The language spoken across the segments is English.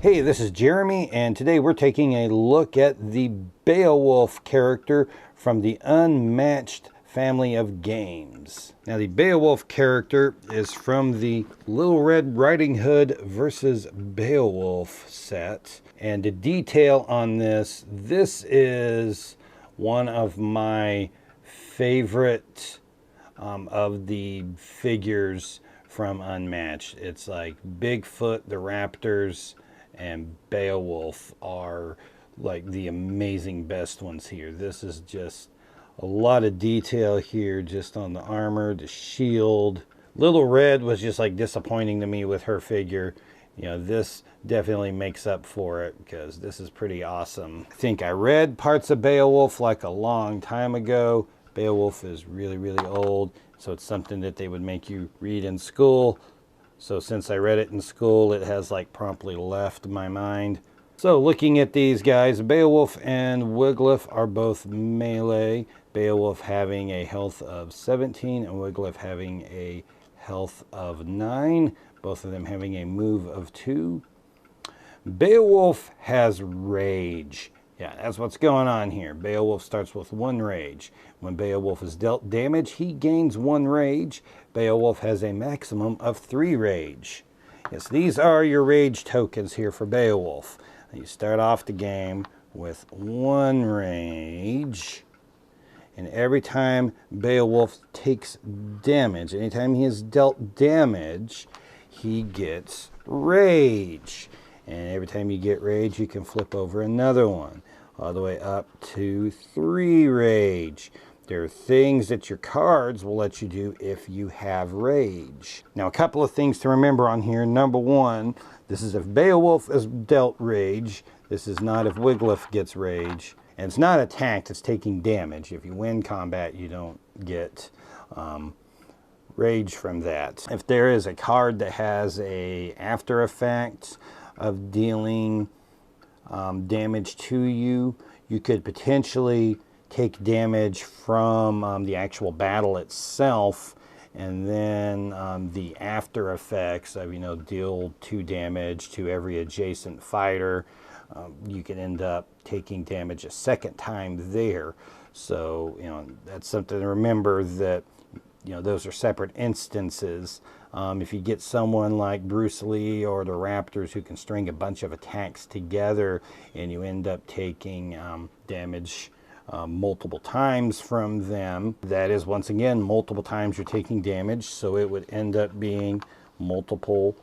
Hey, this is Jeremy, and today we're taking a look at the Beowulf character from the Unmatched family of games. Now, the Beowulf character is from the Little Red Riding Hood versus Beowulf set. And the detail on this is one of my favorite of the figures from Unmatched. It's like Bigfoot, the Raptors, and Beowulf are like the amazing best ones here. This is just a lot of detail here just on the armor, the shield. Little Red was just like disappointing to me with her figure. You know, this definitely makes up for it because this is pretty awesome. I think I read parts of Beowulf like a long time ago. Beowulf is really, really old, so it's something that they would make you read in school. So since I read it in school, it has like promptly left my mind. So looking at these guys, Beowulf and Wiglaf are both melee. Beowulf having a health of 17 and Wiglaf having a health of 9. Both of them having a move of 2. Beowulf has rage. Yeah, that's what's going on here. Beowulf starts with 1 rage. When Beowulf is dealt damage, he gains 1 rage. Beowulf has a maximum of 3 rage. Yes, these are your rage tokens here for Beowulf. You start off the game with 1 rage. And every time Beowulf takes damage, anytime he is dealt damage, he gets rage. And every time you get rage, you can flip over another one, all the way up to 3 rage. There are things that your cards will let you do if you have rage. Now, a couple of things to remember on here. Number 1, this is if Beowulf is dealt rage. This is not if Wiglaf gets rage. And it's not attacked, it's taking damage. If you win combat, you don't get rage from that. If there is a card that has a after effect of dealing damage to you, you could potentially take damage from the actual battle itself, and then the after effects of, deal 2 damage to every adjacent fighter. You can end up taking damage a second time there. So, that's something to remember, that those are separate instances. If you get someone like Bruce Lee or the Raptors who can string a bunch of attacks together and you end up taking damage multiple times from them, that is, once again, multiple times you're taking damage, so it would end up being multiple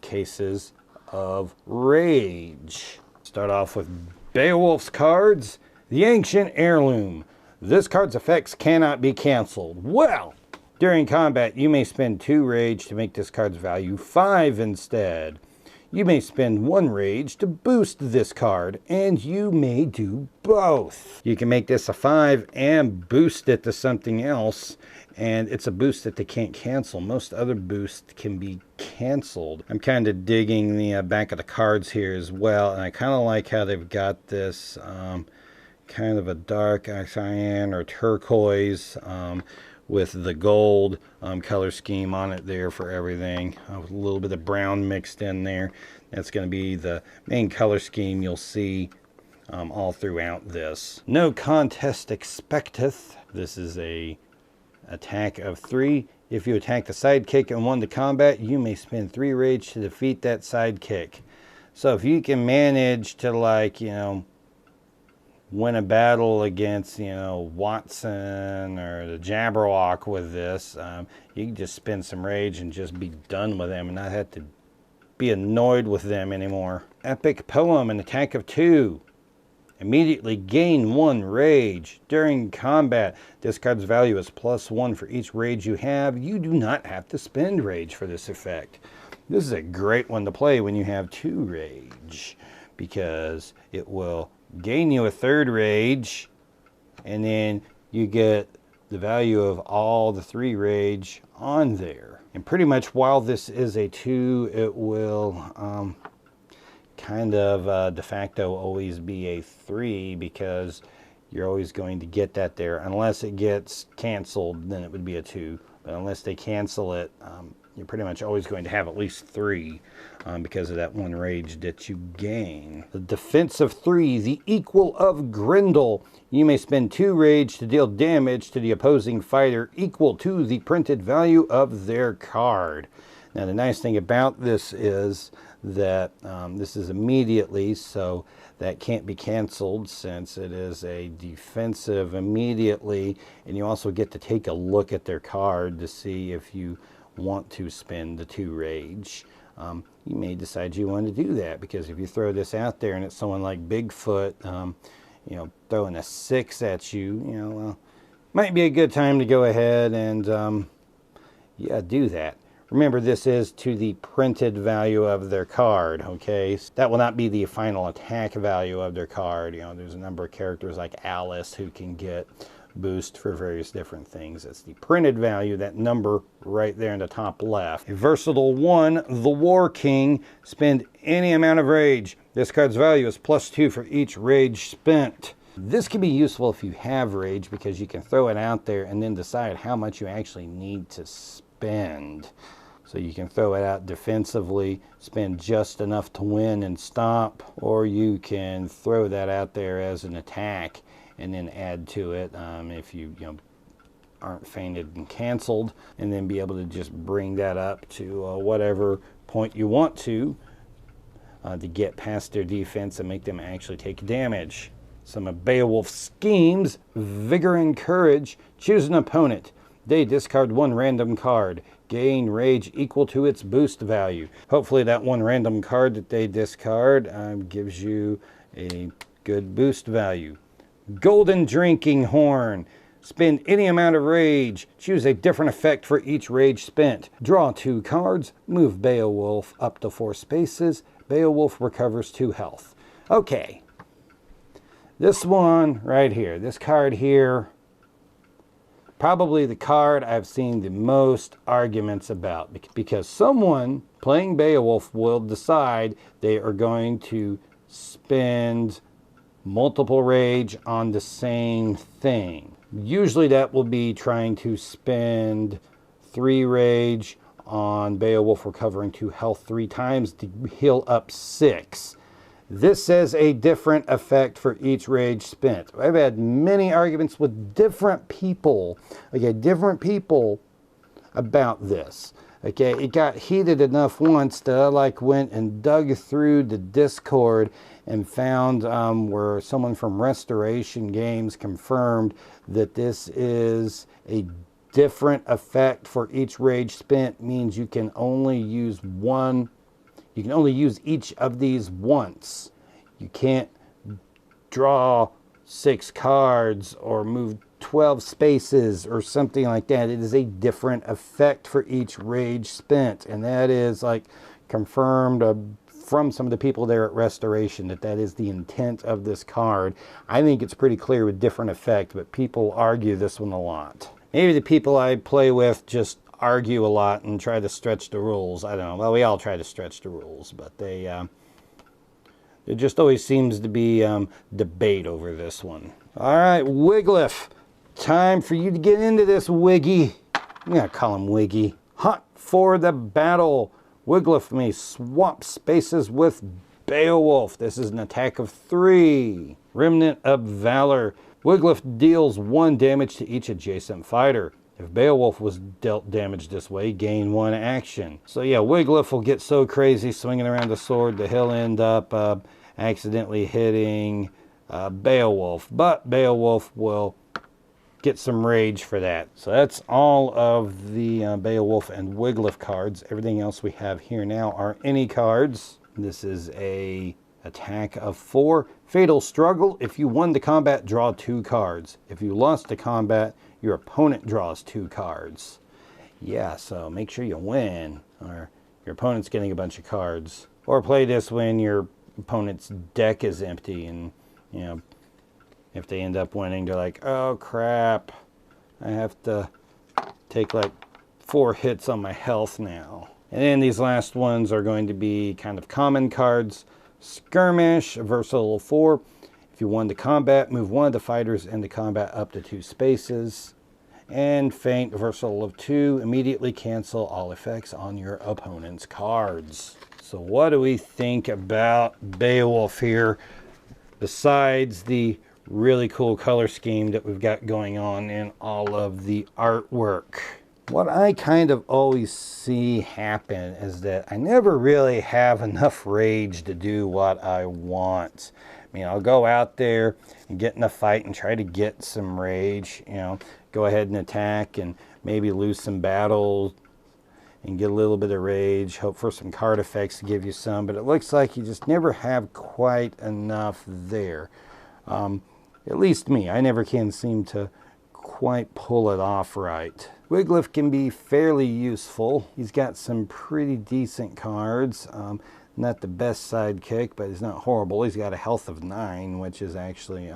cases of rage. Start off with Beowulf's cards. The Ancient Heirloom. This card's effects cannot be canceled. Well, during combat, you may spend 2 rage to make this card's value 5 instead. You may spend 1 rage to boost this card, and you may do both. You can make this a 5 and boost it to something else, and it's a boost that they can't cancel. Most other boosts can be canceled. I'm kind of digging the back of the cards here as well, and I kind of like how they've got this kind of a dark cyan or turquoise with the gold color scheme on it there for everything, with a little bit of brown mixed in there. That's going to be the main color scheme you'll see all throughout this. No contest expecteth. This is a attack of 3. If you attack the sidekick and won the combat, you may spend 3 rage to defeat that sidekick. So if you can manage to, win a battle against, Watson or the Jabberwock with this, you can just spend some rage and just be done with them and not have to be annoyed with them anymore. Epic Poem, an attack of 2. Immediately gain 1 rage. During combat, this card's value is +1 for each rage you have. You do not have to spend rage for this effect. This is a great one to play when you have 2 rage, because it will gain you a 3rd rage, and then you get the value of all the 3 rage on there. And pretty much while this is a 2, it will kind of de facto always be a 3, because you're always going to get that there. Unless it gets canceled, then it would be a 2. But unless they cancel it, you're pretty much always going to have at least 3 because of that 1 rage that you gain. The defense of 3, the equal of Grendel. You may spend 2 rage to deal damage to the opposing fighter equal to the printed value of their card. Now the nice thing about this is that this is immediately, so that can't be canceled since it is a defensive immediately, and you also get to take a look at their card to see if you want to spend the 2 rage. You may decide you want to do that, because if you throw this out there and it's someone like Bigfoot, you know, throwing a 6 at you, you know, well, might be a good time to go ahead and yeah, do that. Remember, this is to the printed value of their card, okay? That will not be the final attack value of their card. You know, there's a number of characters like Alice who can get boost for various different things. It's the printed value, that number right there in the top left. A versatile 1, the War King. Spend any amount of rage. This card's value is +2 for each rage spent. This can be useful if you have rage, because you can throw it out there and then decide how much you actually need to spend. So you can throw it out defensively, spend just enough to win and stop, or you can throw that out there as an attack and then add to it if you aren't fainted and canceled, and then be able to just bring that up to whatever point you want to get past their defense and make them actually take damage. Some of Beowulf's schemes: vigor and courage. Choose an opponent. They discard 1 random card. Gain rage equal to its boost value. Hopefully that 1 random card that they discard gives you a good boost value. Golden Drinking Horn. Spend any amount of rage. Choose a different effect for each rage spent. Draw 2 cards. Move Beowulf up to 4 spaces. Beowulf recovers 2 health. Okay. This one right here, this card here, probably the card I've seen the most arguments about, because someone playing Beowulf will decide they are going to spend multiple rage on the same thing. Usually that will be trying to spend 3 rage on Beowulf recovering 2 health 3 times to heal up 6. This says a different effect for each rage spent. I've had many arguments with different people, about this. Okay, it got heated enough once that I went and dug through the Discord and found where someone from Restoration Games confirmed that this is a different effect for each rage spent, means you can only use one. You can only use each of these once. You can't draw 6 cards or move 12 spaces or something like that. It is a different effect for each rage spent. And that is confirmed from some of the people there at Restoration that is the intent of this card. I think it's pretty clear with different effect, but people argue this one a lot. Maybe the people I play with just argue a lot and try to stretch the rules. I don't know. Well, we all try to stretch the rules, but there just always seems to be debate over this one. All right, Wiglaf. Time for you to get into this, Wiggy. I'm going to call him Wiggy. Hunt for the battle. Wiglaf may swap spaces with Beowulf. This is an attack of 3. Remnant of Valor. Wiglaf deals 1 damage to each adjacent fighter. If Beowulf was dealt damage this way, gain 1 action. So yeah, Wiglaf will get so crazy swinging around the sword that he'll end up accidentally hitting Beowulf. But Beowulf will get some rage for that. So that's all of the Beowulf and Wiglaf cards. Everything else we have here now are any cards. This is a attack of 4. Fatal Struggle. If you won the combat, draw 2 cards. If you lost the combat, your opponent draws 2 cards. Yeah, so make sure you win, or your opponent's getting a bunch of cards. Or play this when your opponent's deck is empty, and if they end up winning, they're like, oh crap, I have to take 4 hits on my health now. And then these last ones are going to be kind of common cards. Skirmish, versatile 4. If you won the combat, move 1 of the fighters into combat up to 2 spaces. and Feint, reversal of 2. Immediately cancel all effects on your opponent's cards. So what do we think about Beowulf here, besides the really cool color scheme that we've got going on in all of the artwork? What I kind of always see happen is that I never really have enough rage to do what I want. I mean, I'll go out there and get in a fight and try to get some rage, you know, go ahead and attack and maybe lose some battles and get a little bit of rage, hope for some card effects to give you some, but it looks like you just never have quite enough there. At least me, I never can seem to quite pull it off right. Wiglaf can be fairly useful. He's got some pretty decent cards. Not the best sidekick, but he's not horrible. He's got a health of 9, which is actually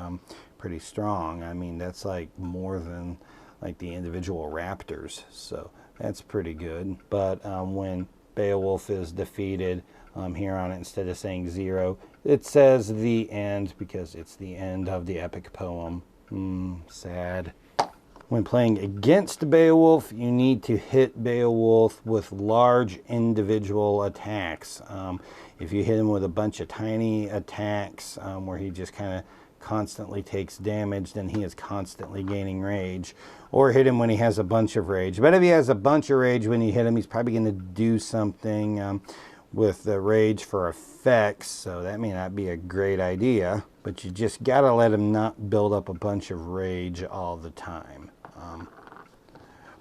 pretty strong. I mean, that's like more than like the individual raptors, so that's pretty good. But when Beowulf is defeated, here on it, instead of saying 0, it says the end, because it's the end of the epic poem. Sad. When playing against Beowulf, you need to hit Beowulf with large individual attacks. If you hit him with a bunch of tiny attacks where he just kind of constantly takes damage, then he is constantly gaining rage. Or hit him when he has a bunch of rage. But if he has a bunch of rage when you hit him, he's probably going to do something with the rage for effects, so that may not be a great idea. But you just got to let him not build up a bunch of rage all the time.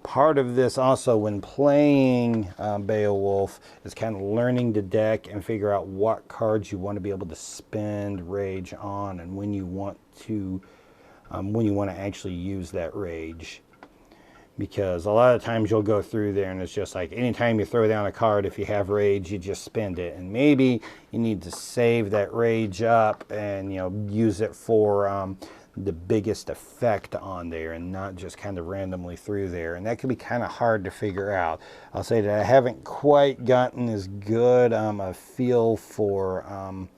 Part of this also when playing Beowulf is kind of learning the deck and figure out what cards you want to be able to spend rage on and when you want to actually use that rage. Because a lot of times you'll go through there and it's just like anytime you throw down a card, if you have rage, you just spend it. And maybe you need to save that rage up and, you know, use it for the biggest effect on there and not just kind of randomly through there. And that can be kind of hard to figure out. I'll say that I haven't quite gotten as good a feel for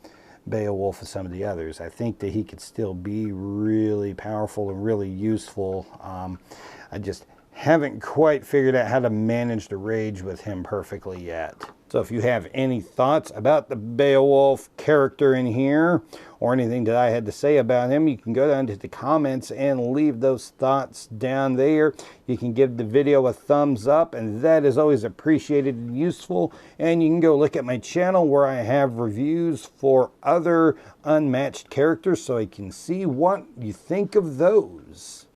Beowulf as some of the others. I think that he could still be really powerful and really useful. I just haven't quite figured out how to manage the rage with him perfectly yet. So if you have any thoughts about the Beowulf character in here, or anything that I had to say about him, you can go down to the comments and leave those thoughts down there. You can give the video a thumbs up, and that is always appreciated and useful. And you can go look at my channel where I have reviews for other Unmatched characters, so you can see what you think of those.